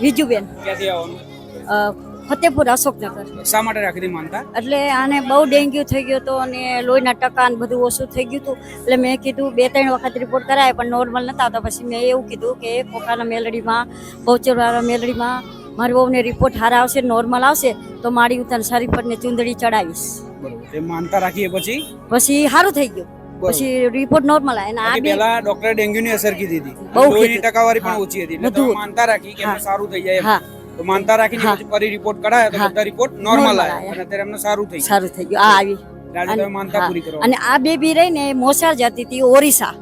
વિજુબેન. ક્યાંથી આવવાનું? ફતેપુર અશોકનગર. શા માટે રાખી હતી માનતા? એટલે આને બહુ ડેન્ગ્યુ થઈ ગયો હતો અને લોહીના ટકા ને બધું ઓછું થઈ ગયું હતું. એટલે મેં કીધું 2-3 વખત રિપોર્ટ કરાય પણ નોર્મલ નતા આવતા. પછી મેં એવું કીધું કે કોકાના મેલડીમાં, બહુચરવાળા મેલડીમાં મારી વહુને રિપોર્ટ સારા આવશે, નોર્મલ આવશે તો મારી ઉતાર શરીફળને ચુંદડી ચડાવીશ. બરોબર. એ માનતા રાખીએ પછી પછી સારું થઈ ગયું. પછી રિપોર્ટ નોર્મલ આવે. આ પહેલા ડોક્ટરે ડેન્ગ્યુની અસર કીધી હતી, બહુ લોહીની ટકાવારી પણ ઓછી હતી, એટલે તમે માનતા રાખી કે એમને સારું થઈ જાય. હા, તો માનતા રાખીને પછી ફરી રિપોર્ટ કઢાયા તો બધા રિપોર્ટ નોર્મલ આવ્યા અને અત્યારે એમને સારું થઈ સારું થઈ ગયું. આ આવી આજે તમે માનતા પૂરી કરો. અને આ બેબી રહીને મોસાળ જતી હતી ઓરિસ્સા,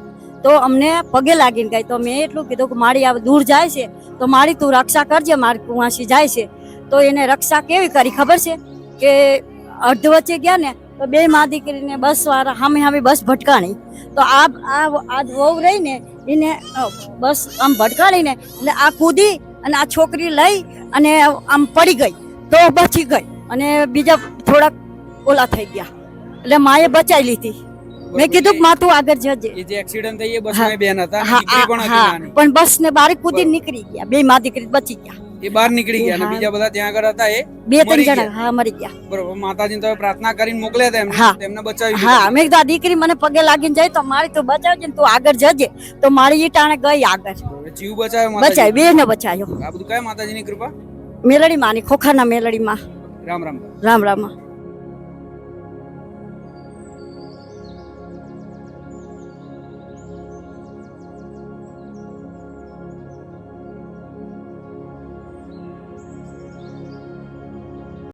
તો અમને પગે લાગીને ગઈ. તો મેં એટલું કીધું કે મારી આ દૂર જાય છે તો મારી તું રક્ષા કરજે, મારી કુવાસી જાય છે. તો એને રક્ષા કેવી કરી ખબર છે કે અર્ધ વચ્ચે ગયા ને તો 2 મા દીકરીને બસ વાળા સામે બસ ભટકાણી. તો આ વહુ રહીને એને બસ આમ ભટકાણીને એટલે આ કૂદી અને આ છોકરી લઈ અને આમ પડી ગઈ તો બચી ગઈ અને બીજા થોડાક ઓલા થઈ ગયા એટલે માએ બચાવી લીધી. મેં કીધું કે માં તું આગળ જજે. એ જે એક્સિડન્ટ થઈ એ બસમાં બેન હતા અને દીકરી પણ હતી નાની. પણ બસ ને બારી કૂદી નીકળી ગયા. 2 મા દીકરી બચી ગયા. એ બહાર નીકળી ગયા અને બીજા બધા ત્યાં આગળ હતા એ 2-3 જણા હા મરી ગયા. બરોબર. માતાજીને તમે પ્રાર્થના કરીને મોકલ્યા હતા એમને, તેમને બચાવી. હા, મેં કીધું આ દીકરી મને પગે લાગીને જાય તો મારી તું બચાવજે ને તું આગળ જજે. તો મારી ઈ ટાણે ગઈ આગળ. જીવ બચાવ્યો માતાજી. બચાવી, બેને બચાવ્યો. આ બધું કયા માતાજીની કૃપા? મેલડી માની, ખોખાના મેલડી માં. રામ રામ. રામ રામ.